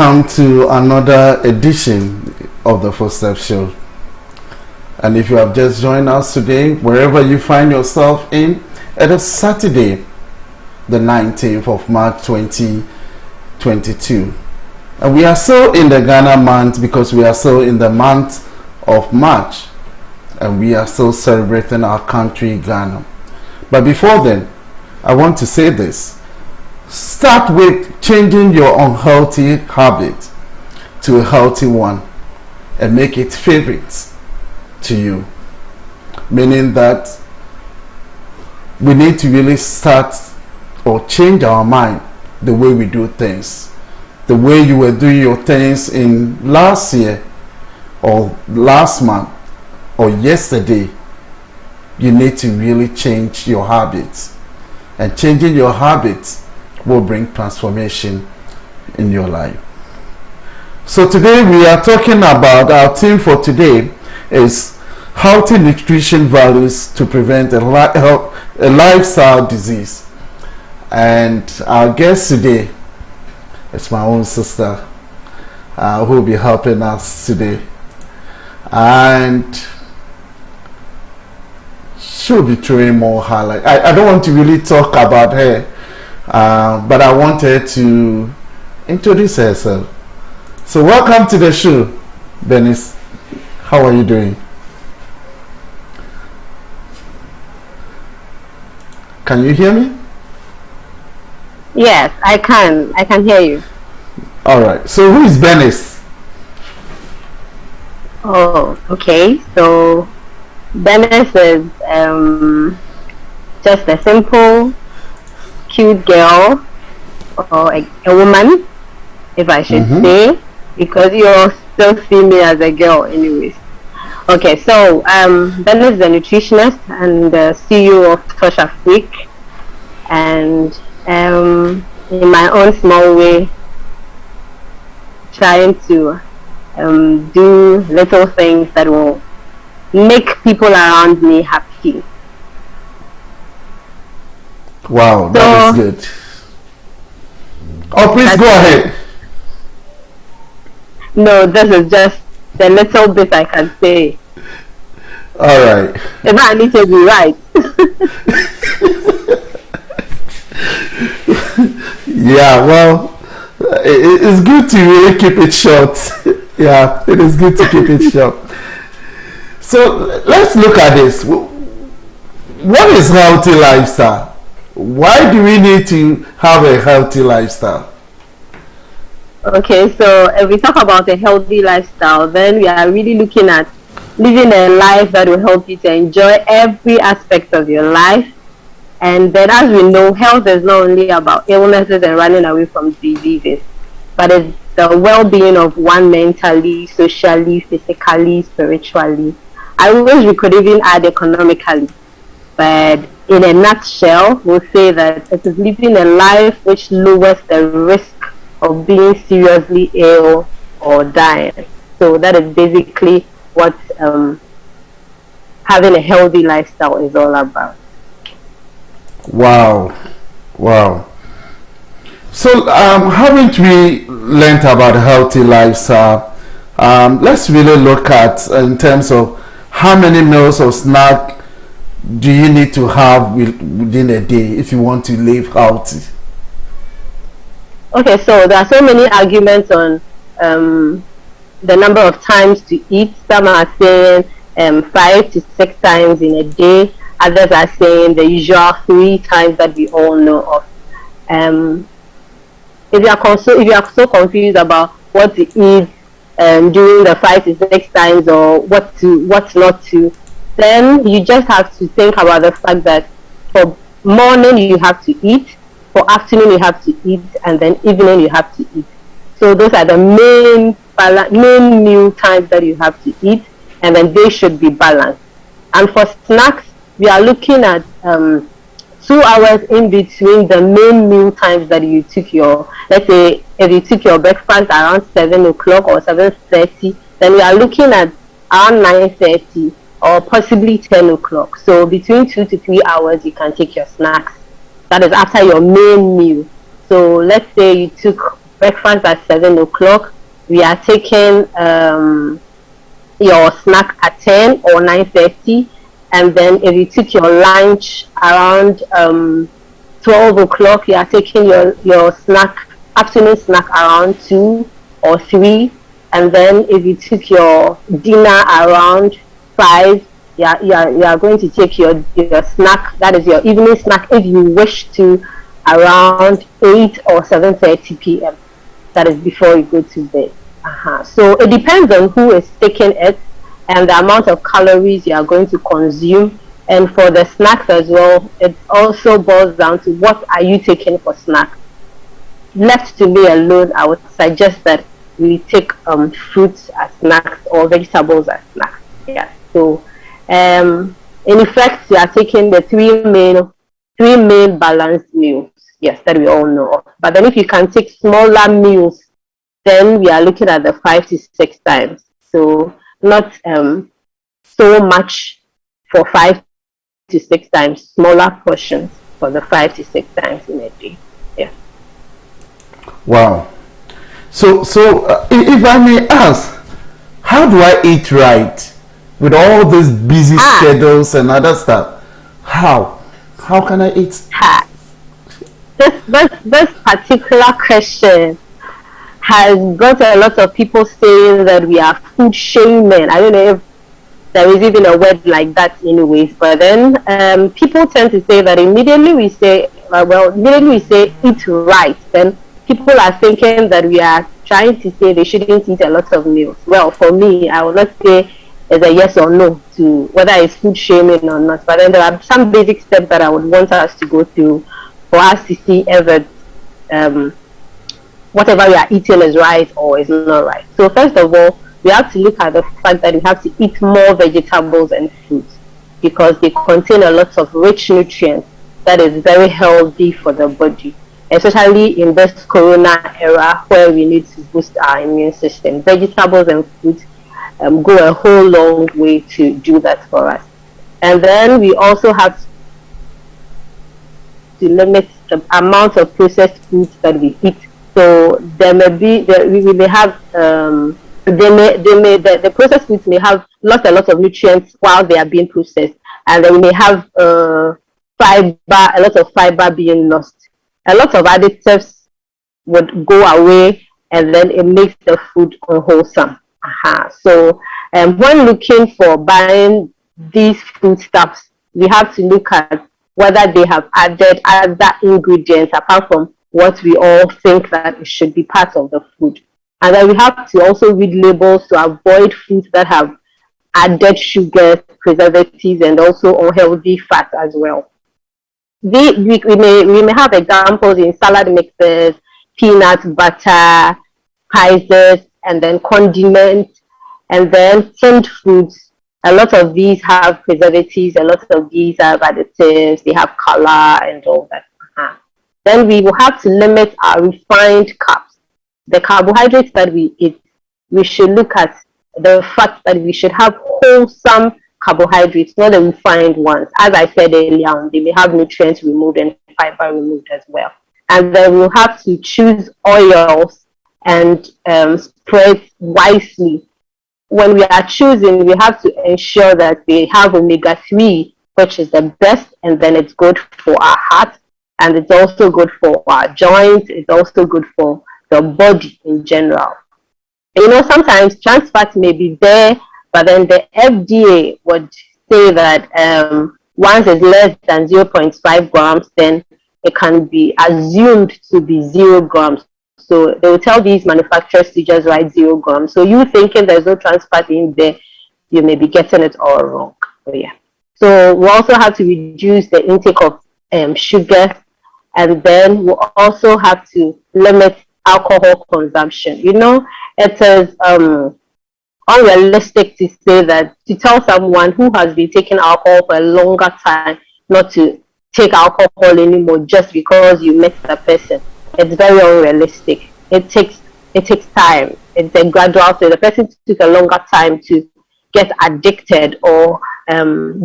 Welcome to another edition of the Footsteps Show. And if you have just joined us today, wherever you find yourself in, it is Saturday, the 19th of March 2022. And we are still in the Ghana month because we are still in the month of March. And we are still celebrating our country, Ghana. But before then, I want to say this. Start with changing your unhealthy habit to a healthy one and make it favorite to you. Meaning that we need to really start or change our mind the way we do things. The way you were doing your things in last year or last month or yesterday, you need to really change your habits. And changing your habits will bring transformation in your life. So today we are talking about, our theme for today is healthy nutrition values to prevent a lifestyle disease. And our guest today is my own sister who will be helping us today. And she'll be throwing more highlight. I don't want to really talk about her, but I want her to introduce herself. So welcome to the show, BERNICE. How are you doing? Can you hear me? Yes, I can. I can hear you. All right. So who is BERNICE? Oh, okay. So BERNICE is just a simple, cute girl, or a woman, if I should say, because you all still see me as a girl, anyways. Okay, so BERNICE is a nutritionist and the CEO of Touch Afrique, and in my own small way, trying to do little things that will make people around me happy. Wow, that is good. Oh, please go ahead. No, this is just the little bit I can say. All right. If I need to be right. Yeah, well, it's good to really keep it short. Yeah, it is good to keep it short. So let's look at this. What is healthy lifestyle? Why do we need to have a healthy lifestyle? Okay, so if we talk about a healthy lifestyle, then we are really looking at living a life that will help you to enjoy every aspect of your life. And then, as we know, health is not only about illnesses and running away from diseases, but it's the well-being of one mentally, socially, physically, spiritually. I wish we could even add economically, but in a nutshell, we'll say that it is living a life which lowers the risk of being seriously ill or dying. So that is basically what having a healthy lifestyle is all about. Wow. So haven't we learned about healthy lifestyle? Let's really look at in terms of how many meals or snack do you need to have within a day if you want to live healthy? Okay, so there are so many arguments on the number of times to eat. Some are saying 5 to 6 times in a day. Others are saying the usual 3 times that we all know of. If you are so confused about what to eat during the 5 to 6 times or what not to, then you just have to think about the fact that for morning you have to eat, for afternoon you have to eat, and then evening you have to eat. So those are the main meal times that you have to eat, and then they should be balanced. And for snacks, we are looking at 2 hours in between the main meal times that you took your, let's say if you took your breakfast around 7 o'clock or 7:30, then we are looking at around 9:30 or possibly 10 o'clock. So between 2 to 3 hours you can take your snacks. That is after your main meal. So let's say you took breakfast at 7 o'clock, we are taking your snack at 10 or 9:30. And then if you took your lunch around 12 o'clock, you are taking your afternoon snack around 2 or 3. And then if you took your dinner around 5, you are going to take your snack, that is your evening snack, if you wish to, around 8 or 7:30 p.m. That is before you go to bed. So it depends on who is taking it and the amount of calories you are going to consume. And for the snacks as well, it also boils down to what are you taking for snacks. Left to me alone, I would suggest that we take fruits as snacks or vegetables as snacks. Yeah. So in effect, you are taking the three main balanced meals. Yes, that we all know of. But then if you can take smaller meals, then we are looking at the 5 to 6 times. So not so much for 5 to 6 times, smaller portions. for the 5 to 6 times in a day. Yeah. Wow. So if I may ask, how do I eat right with all these busy schedules and other stuff? How can I eat? This particular question has got a lot of people saying that we are food shaming. I don't know if there is even a word like that anyways, but then people tend to say that immediately we say eat right, then people are thinking that we are trying to say they shouldn't eat a lot of meals. Well, for me, I will not say it's a yes or no to whether it's food shaming or not, but then there are some basic steps that I would want us to go through for us to see if whatever we are eating is right or is not right. So first of all, we have to look at the fact that we have to eat more vegetables and fruits because they contain a lot of rich nutrients that is very healthy for the body, especially in this corona era where we need to boost our immune system. Vegetables and fruits go a whole long way to do that for us. And then we also have to limit the amount of processed foods that we eat. So we may have the processed foods may have lost a lot of nutrients while they are being processed, and then we may have a lot of fiber being lost. A lot of additives would go away, and then it makes the food unwholesome. So when looking for buying these foodstuffs, we have to look at whether they have added other ingredients apart from what we all think that it should be part of the food. And then we have to also read labels to avoid foods that have added sugars, preservatives, and also unhealthy fat as well. We may have examples in salad mixes, peanut butter, spices, and then condiments, and then tinned foods. A lot of these have preservatives, a lot of these have additives, they have color and all that. Then we will have to limit our refined carbs. The carbohydrates that we eat, we should look at the fact that we should have wholesome carbohydrates, not the refined ones. As I said earlier on, they may have nutrients removed and fiber removed as well. And then we'll have to choose oils and spread wisely. When we are choosing, we have to ensure that they have omega-3, which is the best, and then it's good for our heart, and it's also good for our joints, it's also good for the body in general. You know, sometimes trans fat may be there, but then the FDA would say that once it's less than 0.5 grams, then it can be assumed to be 0 grams. So they will tell these manufacturers to just write 0 grams. So you thinking there's no trans fat in there, you may be getting it all wrong. So yeah. So we also have to reduce the intake of sugar, and then we also have to limit alcohol consumption. You know, it is unrealistic to say that, to tell someone who has been taking alcohol for a longer time not to take alcohol anymore just because you met the person. It's very unrealistic. It takes time. It's a gradual thing. The person took a longer time to get addicted or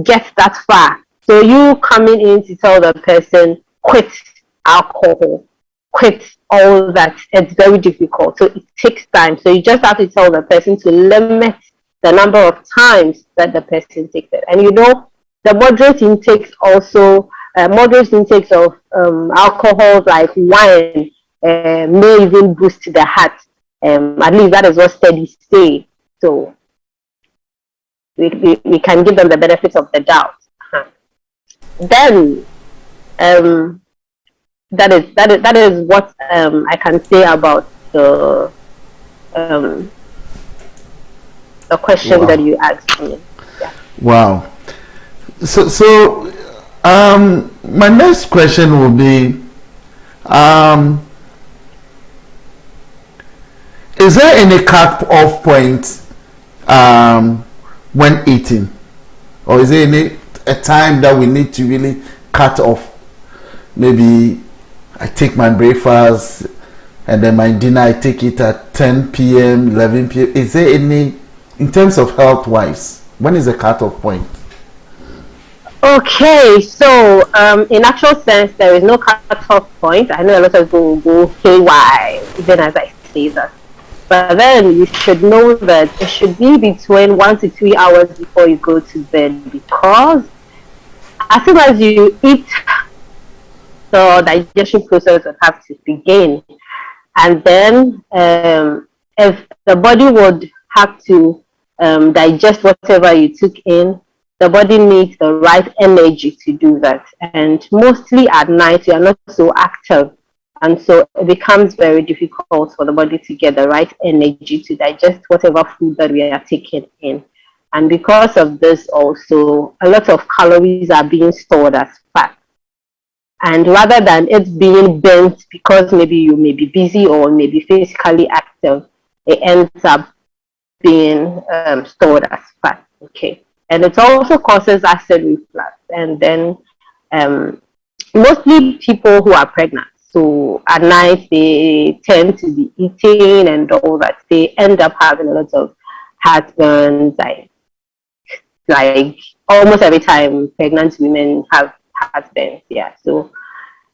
get that far. So you coming in to tell the person quit alcohol, quit all that, it's very difficult. So it takes time. So you just have to tell the person to limit the number of times that the person takes it. And you know, the moderate intakes also, moderate intakes of alcohol like wine may even boost the heart. At least that is what studies say. So we can give them the benefits of the doubt. Then that is what I can say about the question that you asked me. Yeah. Wow. So my next question will be, is there any cut-off point when eating, or is there a time that we need to really cut off? Maybe I take my breakfast and then my dinner I take it at 10 p.m., 11 p.m. Is there any, in terms of health-wise, when is the cut-off point? Okay, so in actual sense, there is no cut-off point. I know a lot of people will go haywire even as I say that. But then you should know that it should be between 1 to 3 hours before you go to bed, because as soon as you eat, the digestion process will have to begin. And then if the body would have to digest whatever you took in, the body needs the right energy to do that. And mostly at night, you are not so active. And so it becomes very difficult for the body to get the right energy to digest whatever food that we are taking in. And because of this, also, a lot of calories are being stored as fat. And rather than it being burnt because maybe you may be busy or maybe physically active, it ends up being stored as fat. Okay, and it also causes acid reflux. And then mostly people who are pregnant, so at night they tend to be eating and all that, they end up having a lot of heartburns, like almost every time pregnant women have heartburns. Yeah, so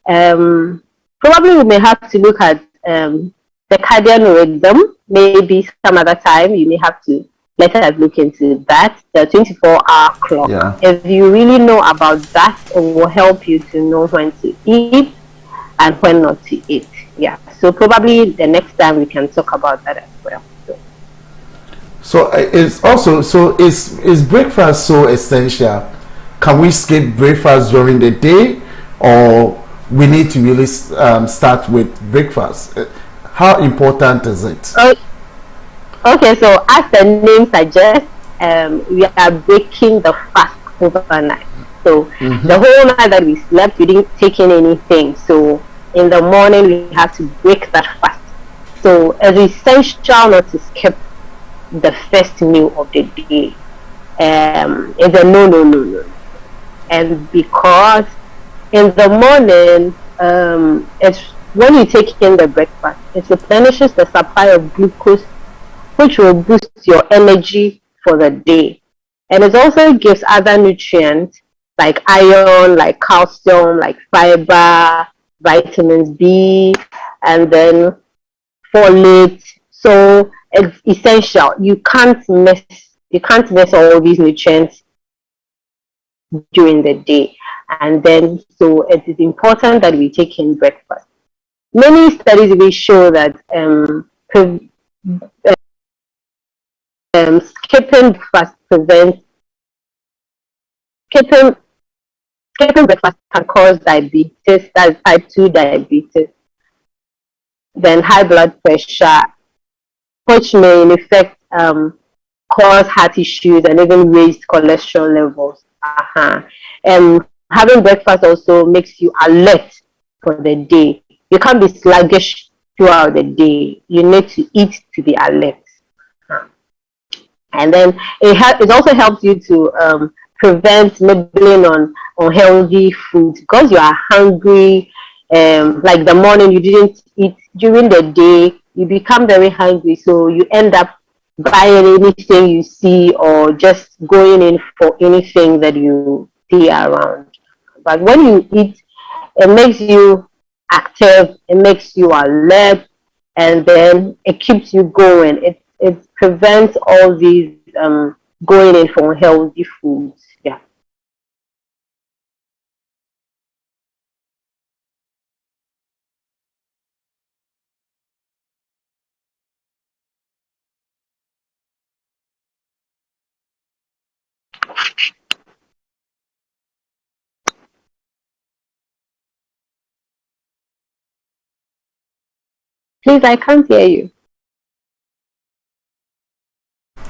probably we may have to look at the cardiac rhythm. Maybe some other time you may have to let us look into that, the 24-hour clock. Yeah. If you really know about that, it will help you to know when to eat and when not to eat. Yeah, so probably the next time we can talk about that as well. So it's also, so is breakfast so essential? Can we skip breakfast during the day, or we need to really start with breakfast? How important is it? Okay, so as the name suggests, we are breaking the fast overnight. So the whole night that we slept, we didn't take in anything. So in the morning, we have to break that fast. So it's essential not to skip the first meal of the day. It's a no. And because in the morning, it's when you take in the breakfast, it replenishes the supply of glucose, which will boost your energy for the day. And it also gives other nutrients like iron, like calcium, like fiber, vitamins B, and then folate. So it's essential. You can't miss all these nutrients during the day. And then so it is important that we take in breakfast. Many studies will show that skipping breakfast prevents skipping breakfast can cause diabetes, that's type 2 diabetes, then high blood pressure, which may in effect cause heart issues and even raised cholesterol levels. And having breakfast also makes you alert for the day. You can't be sluggish throughout the day. You need to eat to be alert. And then it also helps you to prevent nibbling on unhealthy food, because you are hungry. Like the morning you didn't eat, during the day you become very hungry, so you end up buying anything you see or just going in for anything that you see around. But when you eat, it makes you active, it makes you alert, and then it keeps you going. It prevents all these going in for unhealthy foods. Yeah. Please, I can't hear you.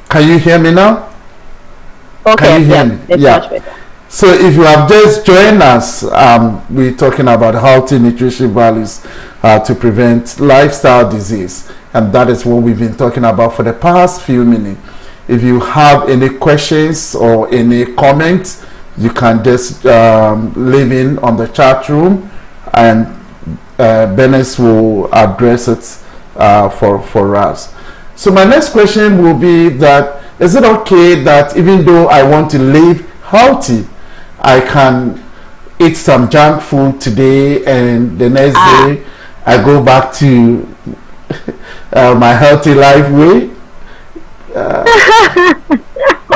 Can you hear me now? Okay, Can you hear yeah, me? it's Yeah. much better. So if you have just joined us, we're talking about healthy nutrition values to prevent lifestyle disease. And that is what we've been talking about for the past few minutes. If you have any questions or any comments, you can just leave in on the chat room, and Bernice will address it for us. So my next question will be that, is it okay that even though I want to live healthy, I can eat some junk food today, and the next day I go back to my healthy life way.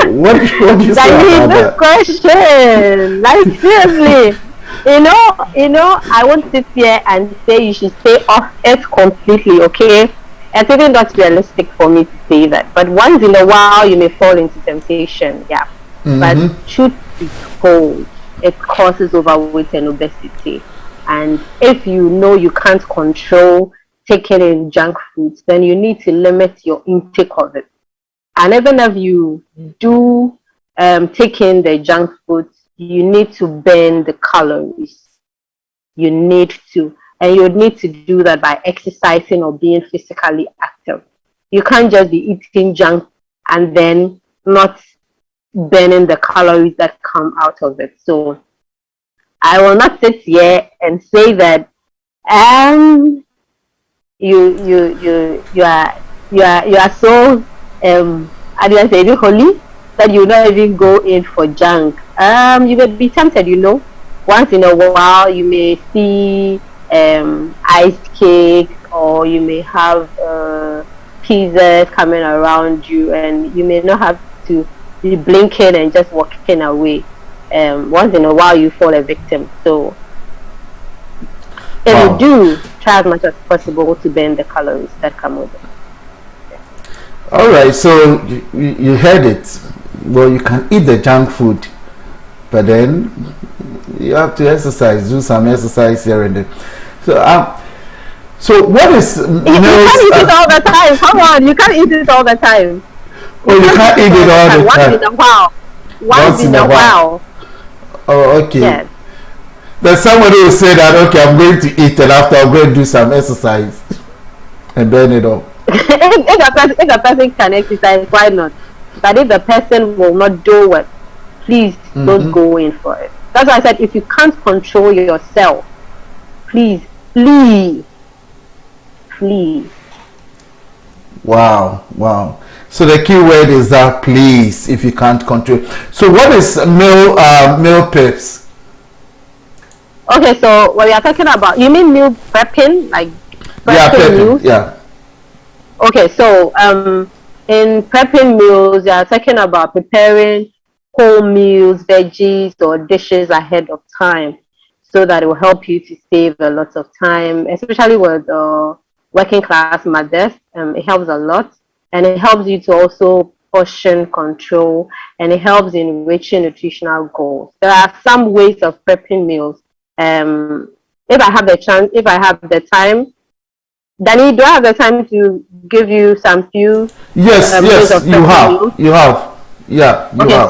What do you say about This that? question, like seriously, I won't sit here and say you should stay off it completely, okay? It's even not realistic for me to say that. But once in a while, you may fall into temptation, yeah. But truth be told, it causes overweight and obesity. And if you know you can't control taking in junk foods, then you need to limit your intake of it. And even if you do take in the junk foods, you need to burn the calories. You need to. And you would need to do that by exercising or being physically active. You can't just be eating junk and then not burning the calories that come out of it. So I will not sit here and say that you are so how do I say it, holy, that you not even go in for junk. You may be tempted, once in a while you may see iced cakes, or you may have pizzas coming around you, and you may not have to be blinking and just walking away. Once in a while you fall a victim. So if you do, try as much as possible to burn the calories that come with it. All right, so you heard it. Well, you can eat the junk food, but then you have to exercise, do some exercise here and there. So what is you can't eat it all the time. Come on, you can't eat it all the time. You can't eat it all the time. Once in a while. Once in a while. Oh, okay. Yes. There's somebody who say that, okay, I'm going to eat, and after I'm going to do some exercise and burn it up. if a person can exercise, why not? But if the person will not do it, please don't go in for it. That's why I said, if you can't control yourself, please flee. Wow. So the key word is that please, if you can't control. So what is meal pips? Okay, so what we are talking about, you mean meal prepping, like prepping meals? Yeah. Okay, so in prepping meals, you are talking about preparing whole meals, veggies, or dishes ahead of time, so that it will help you to save a lot of time, especially with working class mothers. It helps a lot, and it helps you to also portion control, and it helps in reaching nutritional goals. There are some ways of prepping meals. If I have the time, Danny, do I have the time to give you some few? Yes, you have. Yeah, you have.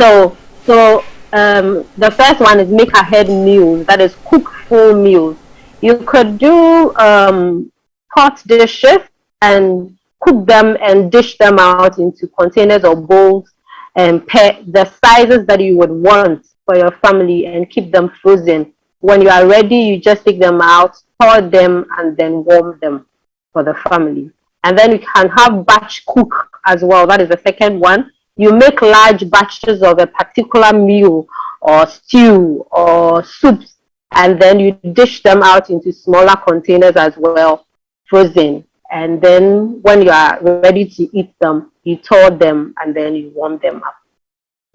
So the first one is make ahead meals. That is, cook full meals. You could do pot dishes and cook them and dish them out into containers or bowls, and pair the sizes that you would want for your family, and keep them frozen. When you are ready, you just take them out, pour them, and then warm them for the family. And then you can have batch cook as well. That is the second one. You make large batches of a particular meal or stew or soups, and then you dish them out into smaller containers as well, frozen. And then when you are ready to eat them, you thaw them and then you warm them up.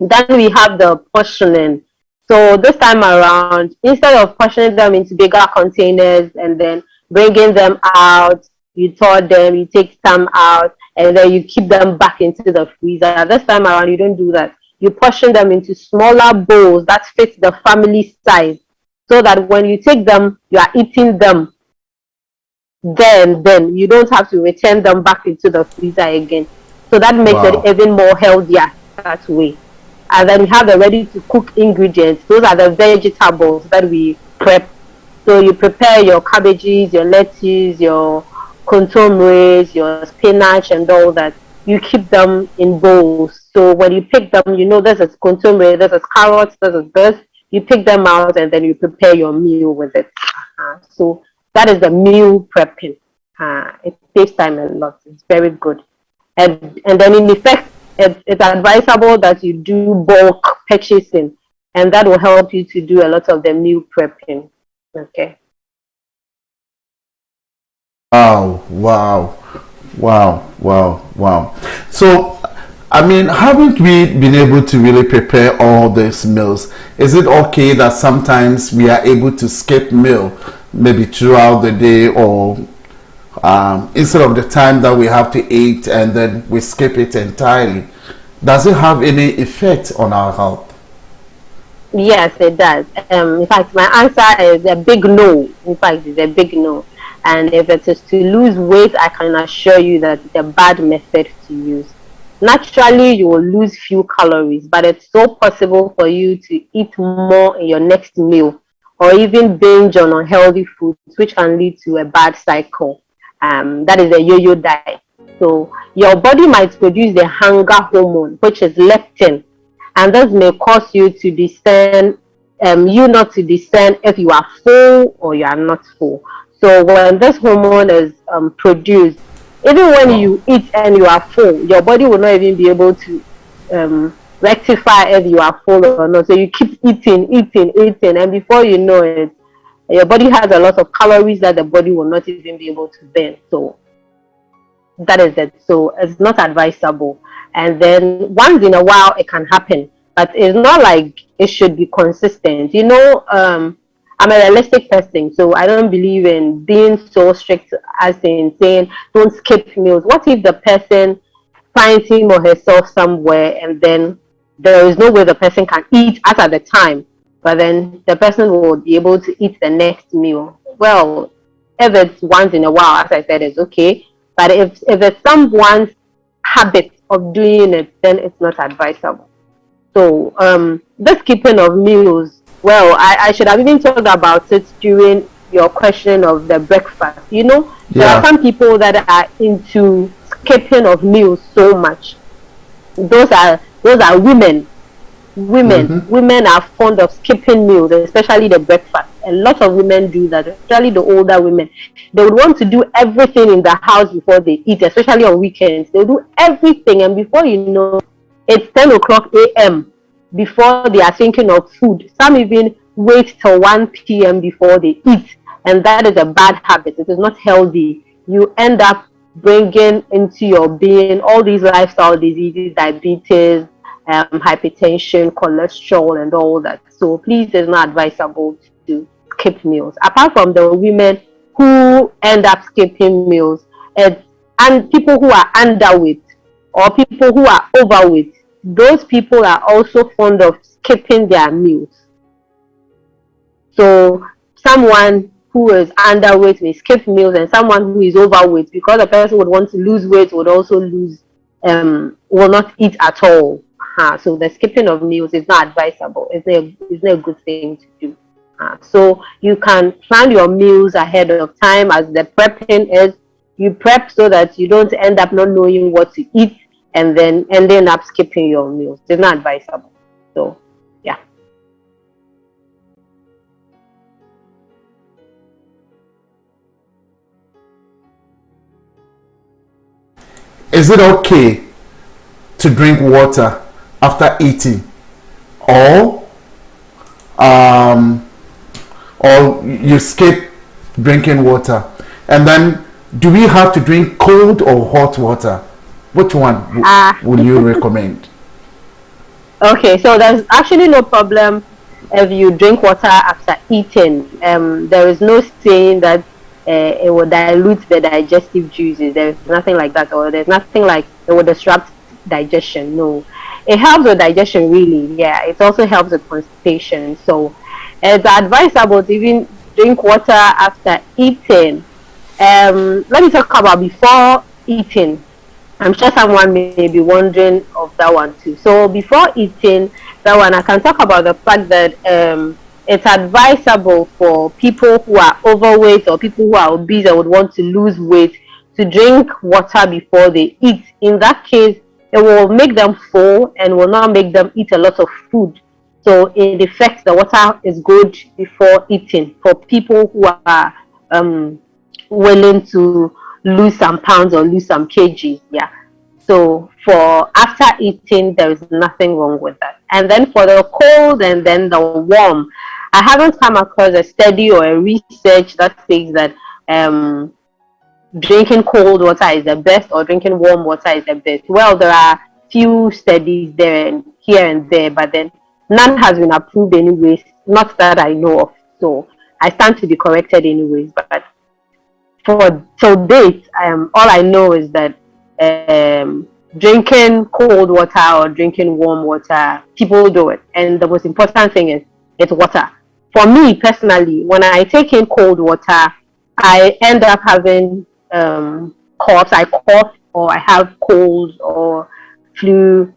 Then we have the portioning. So this time around, instead of portioning them into bigger containers and then bringing them out, you thaw them, you take some out, and then you keep them back into the freezer. This time around, you don't do that. You portion them into smaller bowls that fit the family size, so that when you take them, you are eating them. Then you don't have to return them back into the freezer again. So that makes it even more healthier that way. And then we have the ready to cook ingredients. Those are the vegetables that we prep. So you prepare your cabbages, your lettuce, your contomeres, your spinach, and all that. You keep them in bowls. So when you pick them, this is contomere, this is carrots, this is this. You pick them out and then you prepare your meal with it. So that is the meal prepping. It saves time a lot. It's very good. And then in effect, it's advisable that you do bulk purchasing. and that will help you to do a lot of the meal prepping. Okay. Wow, wow, wow, wow, wow. So, I mean, haven't we been able to really prepare all these meals? Is it okay that sometimes we are able to skip meal, maybe throughout the day, or instead of the time that we have to eat and then we skip it entirely? Does it have any effect on our health? Yes, it does. In fact, my answer is a big no. In fact, it's a big no. And if it is to lose weight, I can assure you that it's a bad method to use. Naturally, you will lose few calories, but it's so possible for you to eat more in your next meal or even binge on unhealthy foods, which can lead to a bad cycle. That is a yo-yo diet. So your body might produce the hunger hormone, which is leptin, and this may cause you to discern you not to discern if you are full or you are not full. So when this hormone is produced, even when Wow. you eat and you are full, your body will not even be able to rectify if you are full or not. So you keep eating, eating, eating, and before you know it, your body has a lot of calories that the body will not even be able to burn. So that is it. So it's not advisable. And then once in a while it can happen, but it's not like it should be consistent. I'm a realistic person, so I don't believe in being so strict as in saying don't skip meals. What if the person finds him or herself somewhere and then there is no way the person can eat at the time, but then the person will be able to eat the next meal? Well, if it's once in a while, as I said, it's okay. But if it's someone's habit of doing it, then it's not advisable. So the skipping of meals, well, I should have even talked about it during your question of the breakfast. There are Yeah. some people that are into skipping of meals so much. Those are women. Mm-hmm. Women are fond of skipping meals, especially the breakfast. A lot of women do that, especially the older women. They would want to do everything in the house before they eat, especially on weekends. They do everything, and before you know, it's 10 o'clock a.m. before they are thinking of food. Some even wait till 1 p.m. before they eat, and that is a bad habit. It is not healthy. You end up bringing into your being all these lifestyle diseases, diabetes, hypertension, cholesterol, and all that. So please, it's not advisable to skip meals. Apart from the women who end up skipping meals, and people who are underweight or people who are overweight, those people are also fond of skipping their meals. So someone who is underweight may skip meals, and someone who is overweight, because the person would want to lose weight, would also will not eat at all. So the skipping of meals is not advisable. It's not a good thing to do. So you can plan your meals ahead of time, as the prepping is. You prep so that you don't end up not knowing what to eat and then ending up skipping your meals. It's not advisable. So yeah. Is it okay to drink water after eating, or um, or you skip drinking water? And then, do we have to drink cold or hot water? Which one Ah, would you recommend? okay. So there's actually no problem if you drink water after eating. There is no saying that it will dilute the digestive juices. There's nothing like that, or there's nothing like it will disrupt digestion. No, it helps with digestion really. Yeah, it also helps with constipation. So it's advisable to even drink water after eating. Let me talk about before eating. I'm sure someone may be wondering of that one too. So before eating that one, I can talk about the fact that it's advisable for people who are overweight or people who are obese and would want to lose weight to drink water before they eat. In that case, it will make them full and will not make them eat a lot of food. So in effect, the water is good before eating for people who are willing to lose some pounds or lose some kgs. Yeah. So for after eating, there is nothing wrong with that. And then for the cold and then the warm, I haven't come across a study or a research that says that drinking cold water is the best or drinking warm water is the best. Well, there are few studies there and here and there, but then none has been approved anyways, not that I know of. So I stand to be corrected anyways. But for till date, all I know is that drinking cold water or drinking warm water, people do it. And the most important thing is it's water. For me personally, when I take in cold water, I end up having coughs. I cough or I have colds or flu,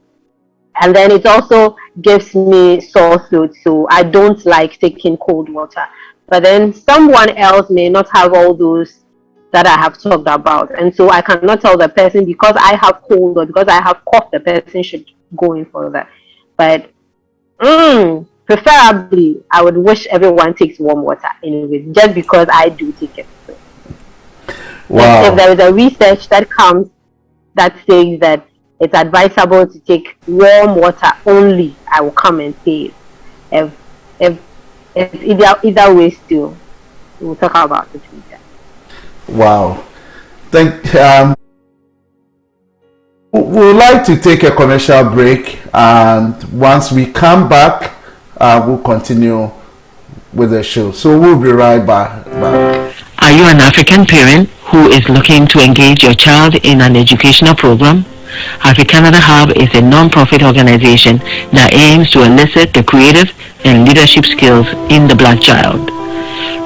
and then it also gives me sore throat. So I don't like taking cold water. But then someone else may not have all those that I have talked about, and so I cannot tell the person because I have cold or because I have cough, the person should go in for that. But preferably, I would wish everyone takes warm water anyway, just because I do take it. Wow. If there is a research that comes that says that it's advisable to take warm water only, I will come and say it. If either way still, we'll talk about it later. Wow. We'd like to take a commercial break, and once we come back, we'll continue with the show. So we'll be right back. Are you an African parent who is looking to engage your child in an educational program? AfriCanada Hub is a non-profit organization that aims to elicit the creative and leadership skills in the Black child.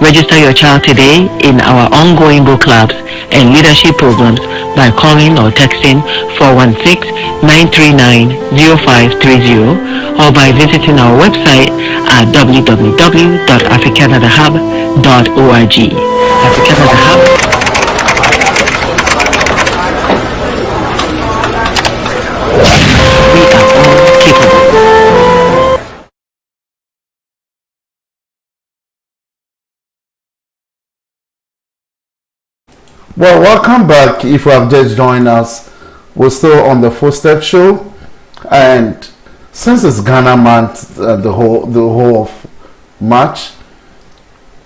Register your child today in our ongoing book clubs and leadership programs by calling or texting 416-939-0530 or by visiting our website at www.africanadahub.org. AfriCanada Hub. We are all capable. Well, welcome back. If you have just joined us, we're still on the Footstep Show, and since it's Ghana month, the whole of March,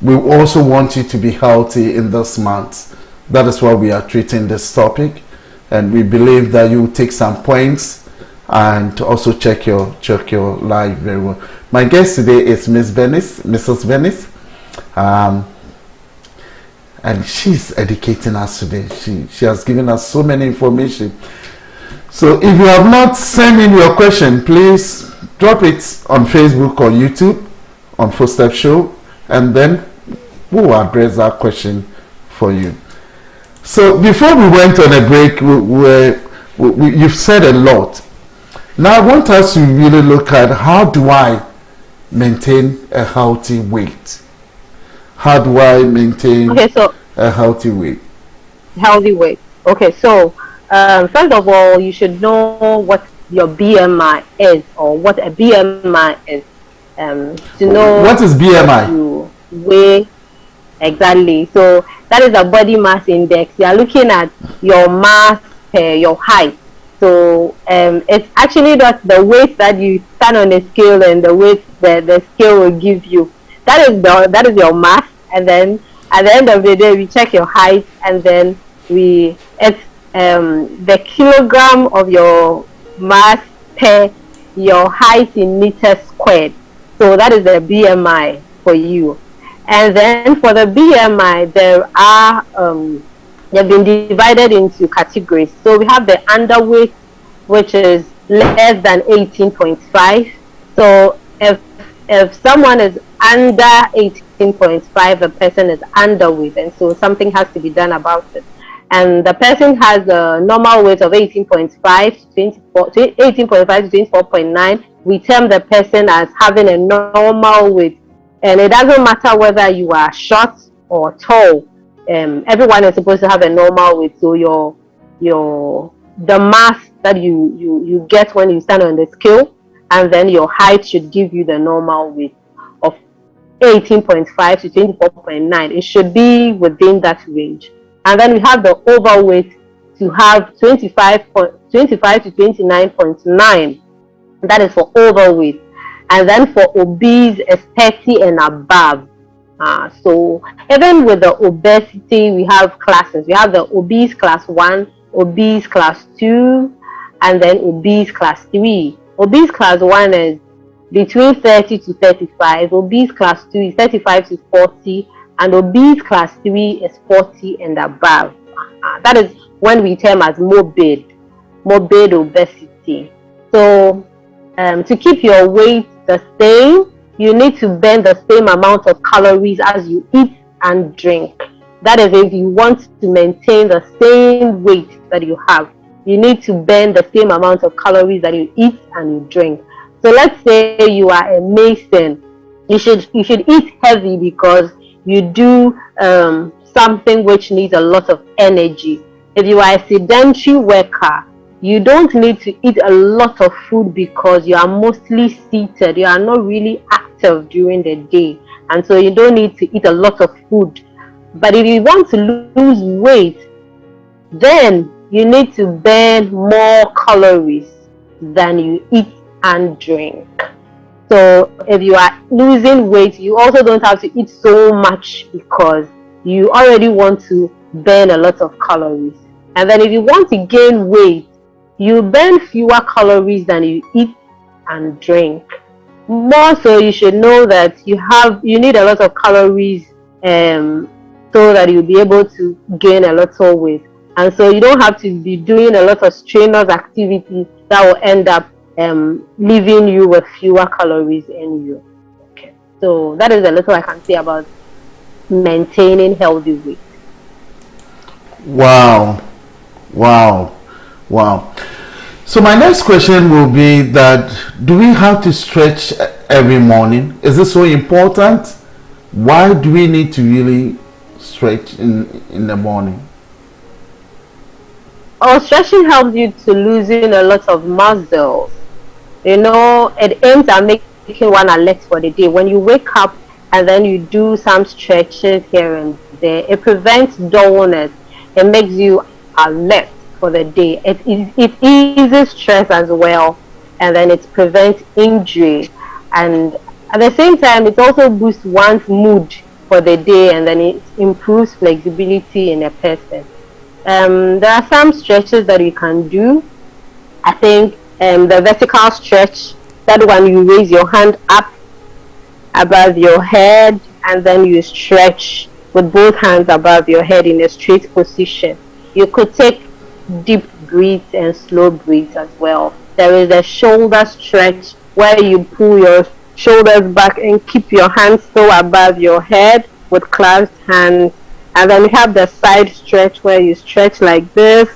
we also want you to be healthy in this month. That is why we are treating this topic, and we believe that you take some points and also check your life very well. My guest today is Mrs. Bernice. And she's educating us today. She has given us so many information. So if you have not sent in your question, please drop it on Facebook or YouTube on Footstep Show, and then we will address that question for you. So before we went on a break, you've said a lot. Now I want us to really look at how do I maintain a healthy weight? How do I maintain a healthy weight? Healthy weight. Okay, so first of all, you should know what your BMI is, or what a BMI is. To know what is BMI? You weigh exactly. So that is a body mass index. You are looking at your mass per your height. So it's actually not the weight that you stand on a scale and the weight that the scale will give you. That is your mass, and then at the end of the day we check your height, and then it's the kilogram of your mass per your height in meters squared. So that is the BMI for you. And then for the BMI, they've been divided into categories. So we have the underweight, which is less than 18.5. So if someone is under 18.5, the person is underweight, and so something has to be done about it. And the person has a normal weight of 18.5 to 24.9. We term the person as having a normal weight, and it doesn't matter whether you are short or tall. Everyone is supposed to have a normal weight. So the mass that you get when you stand on the scale, and then your height should give you the normal weight of 18.5 to 24.9. It should be within that range. And then we have the overweight to have 25 25 to 29.9. That is for overweight. And then for obese is 30 and above. So even with the obesity, we have classes. We have the obese class 1, obese class 2, and then obese class 3. Obese class 1 is between 30 to 35. Obese class 2 is 35 to 40. And obese class 3 is 40 and above. That is when we term as morbid obesity. So to keep your weight the same, you need to burn the same amount of calories as you eat and drink. That is, if you want to maintain the same weight that you have, you need to burn the same amount of calories that you eat and you drink. So let's say you are a mason. You should eat heavy because you do something which needs a lot of energy. If you are a sedentary worker, you don't need to eat a lot of food because you are mostly seated. You are not really active during the day, and so you don't need to eat a lot of food. But if you want to lose weight, then you need to burn more calories than you eat and drink. So if you are losing weight, you also don't have to eat so much because you already want to burn a lot of calories. And then if you want to gain weight, you burn fewer calories than you eat and drink. More so, you should know that you need a lot of calories so that you'll be able to gain a lot of weight. And so you don't have to be doing a lot of strenuous activity that will end up leaving you with fewer calories in you. Okay. So that is a little I can say about maintaining healthy weight. Wow. So my next question will be that, do we have to stretch every morning? Is this so important? Why do we need to really stretch in the morning? Stretching helps you to loosen a lot of muscles. It aims at making one alert for the day. When you wake up and then you do some stretches here and there, it prevents dullness. It makes you alert for the day. It eases stress as well, and then it prevents injury. And at the same time, it also boosts one's mood for the day, and then it improves flexibility in a person. There are some stretches that you can do. I think the vertical stretch, that one you raise your hand up above your head and then you stretch with both hands above your head in a straight position. You could take deep breaths and slow breaths as well. There is a shoulder stretch where you pull your shoulders back and keep your hands still above your head with clasped hands. And then you have the side stretch where you stretch like this,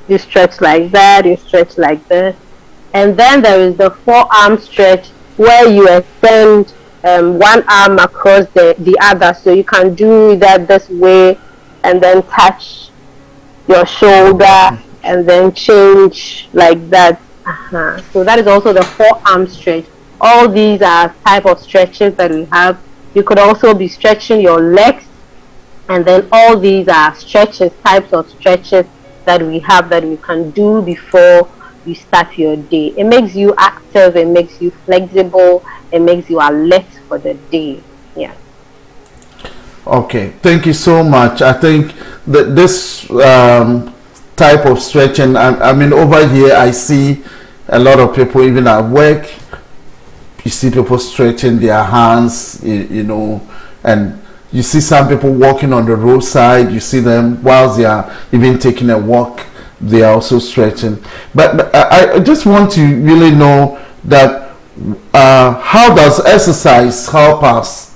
you stretch like that, you stretch like this. And then there is the forearm stretch where you extend one arm across the other. So you can do that this way and then touch your shoulder and then change like that. So that is also the forearm stretch. All these are type of stretches that we have. You could also be stretching your legs, and then all these are stretches, types of stretches that we have that we can do before you start your day. It makes you active, it makes you flexible, it makes you alert for the day. Yeah. Okay, thank you so much. I think that this type of stretching, I mean, over here I see a lot of people, even at work, you see people stretching their hands, and you see some people walking on the roadside, you see them whilst they are even taking a walk, they are also stretching. But I just want to really know that how does exercise help us,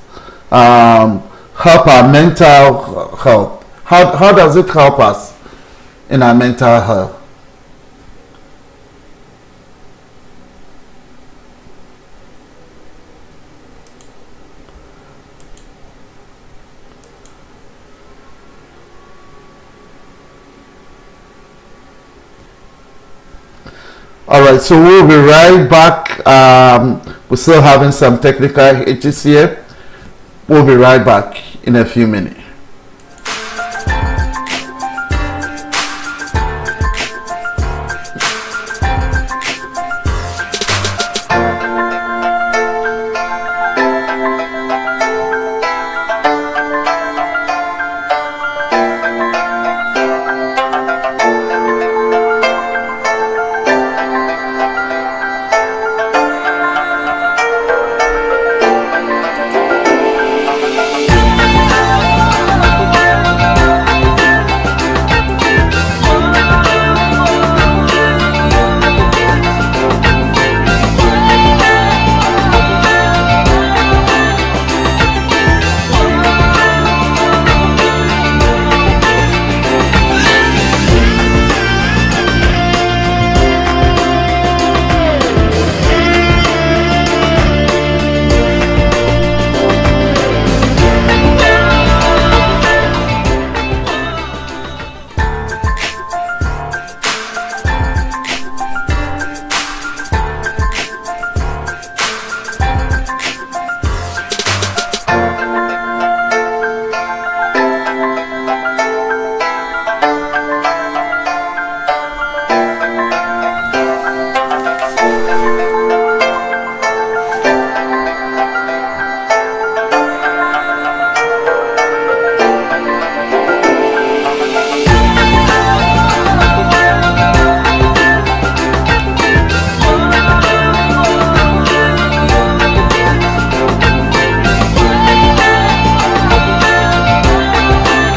help our mental health? How does it help us in our mental health? All right, so we'll be right back. We're still having some technical hitches here. We'll be right back in a few minutes.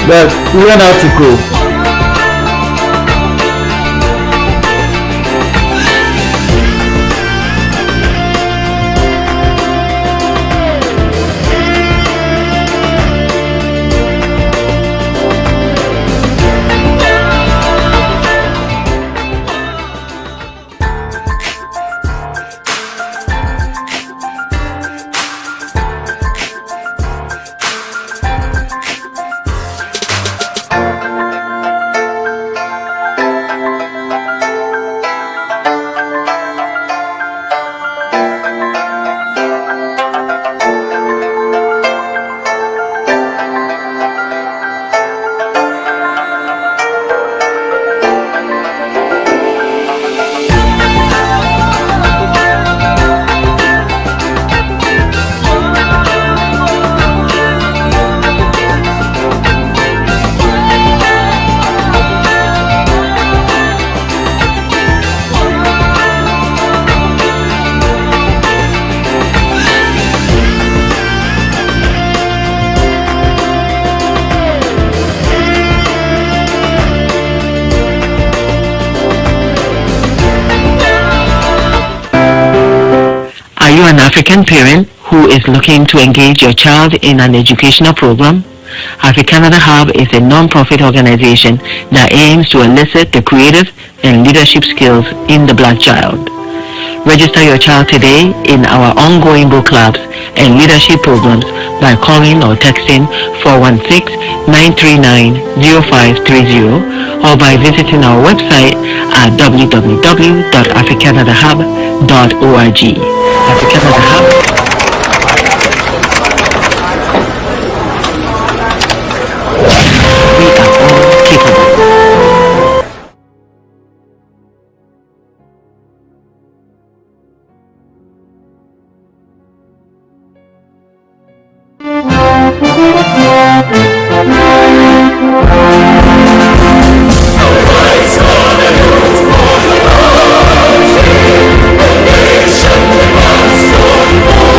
But we went out to go. Are you an African parent who is looking to engage your child in an educational program? AfriCanada Hub is a non-profit organization that aims to elicit the creative and leadership skills in the black child. Register your child today in our ongoing book clubs and leadership programs by calling or texting 416-939-0530 or by visiting our website at www.africanadahub.org. AfriCanada Hub. We are all capable. Nation demands your voice.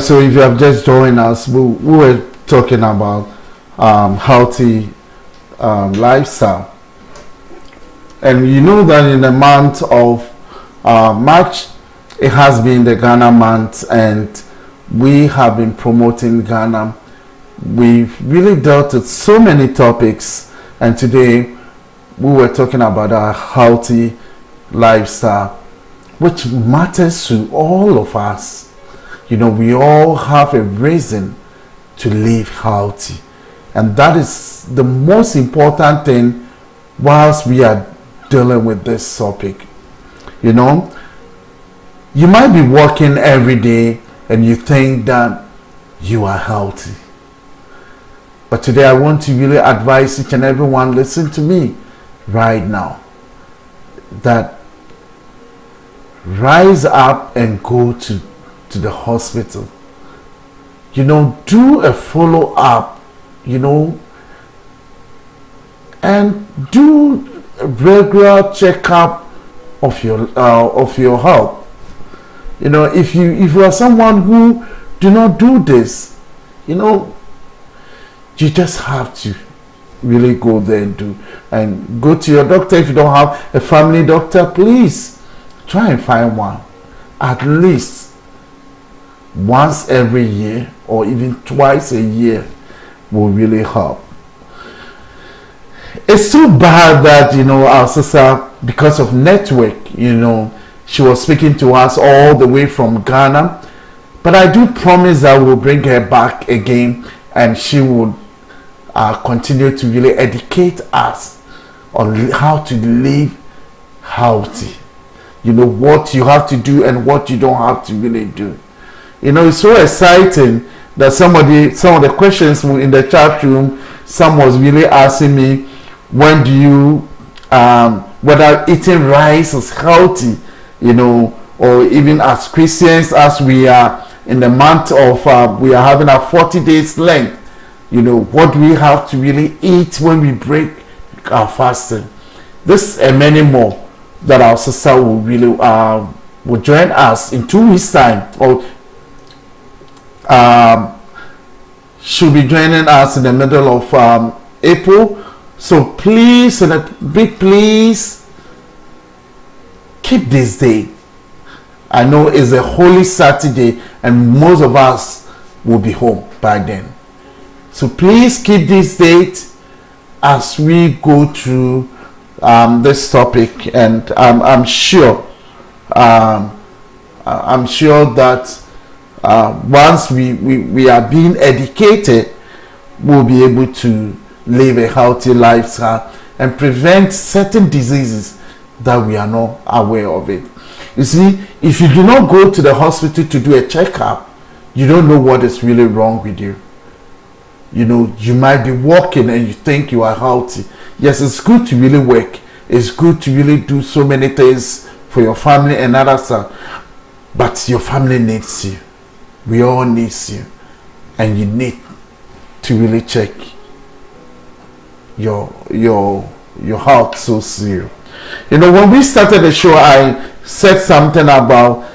so if you have just joined us, we were talking about healthy lifestyle. And you know that in the month of March, it has been the Ghana month, and we have been promoting Ghana. We've really dealt with so many topics, and today we were talking about our healthy lifestyle, which matters to all of us. You know, we all have a reason to live healthy, and that is the most important thing whilst we are dealing with this topic. You know, you might be working every day and you think that you are healthy, but today I want to really advise each and everyone, listen to me right now, that rise up and go to the hospital. You know, do a follow up, you know, and do a regular checkup of your health. You know, if you are someone who do not do this, you know, you just have to really go there and go to your doctor. If you don't have a family doctor, please try and find one, at least once every year or even twice a year will really help. It's so bad that, you know, our sister, because of network, you know, she was speaking to us all the way from Ghana, but I do promise that we'll bring her back again, and she would continue to really educate us on how to live healthy. You know, what you have to do and what you don't have to really do. You know, it's so exciting that some of the questions in the chat room, some was really asking me, when do you whether eating rice is healthy, you know, or even as Christians, as we are in the month of we are having a 40 days length, you know, what do we have to really eat when we break our fasting? This and many more that our sister will really will join us in 2 weeks time, or she'll be joining us in the middle of April. So please, and a big please, keep this day. I know it's a holy Saturday and most of us will be home by then. So please keep this date as we go through this topic, and I'm sure that once we are being educated, we'll be able to live a healthy lifestyle and prevent certain diseases that we are not aware of it. You see, if you do not go to the hospital to do a checkup, you don't know what is really wrong with you. You know, you might be walking and you think you are healthy. Yes, it's good to really work. It's good to really do so many things for your family and other stuff. But your family needs you. We all need you. And you need to really check your health so serious. You know, when we started the show, I said something about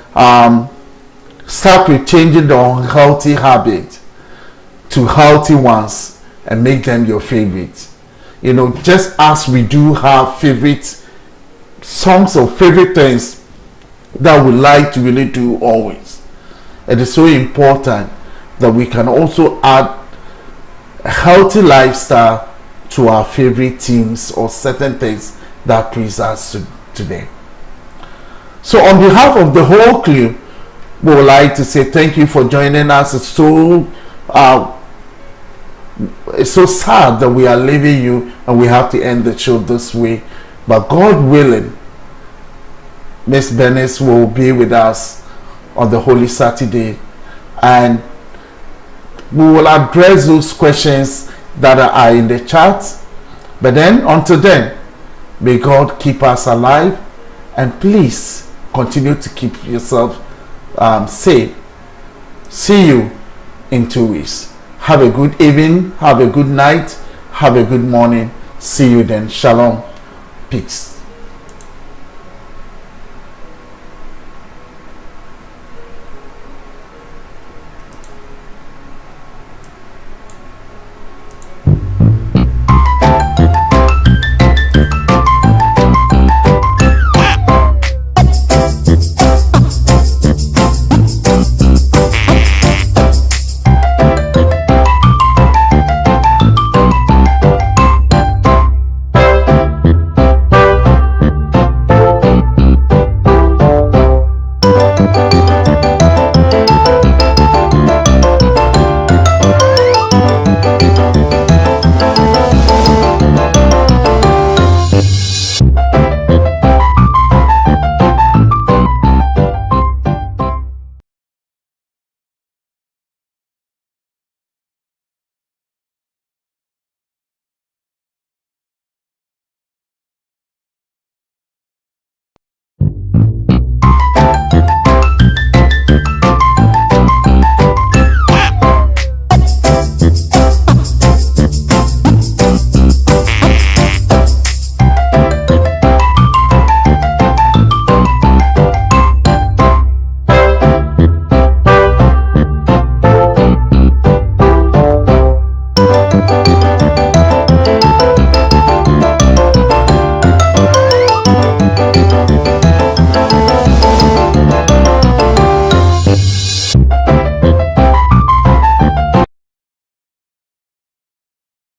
start with changing the unhealthy habit to healthy ones and make them your favorite. You know, just as we do have favorite songs or favorite things that we like to really do always, it is so important that we can also add a healthy lifestyle to our favorite themes or certain things that please us today. So on behalf of the whole crew, we would like to say thank you for joining us. It's so sad that we are leaving you and we have to end the show this way, but God willing, Miss BERNICE will be with us on the Holy Saturday, and we will address those questions that are in the chat. But then, until then, may God keep us alive, and please continue to keep yourself safe. See you in 2 weeks. Have a good evening, have a good night, have a good morning. See you then. Shalom. Peace.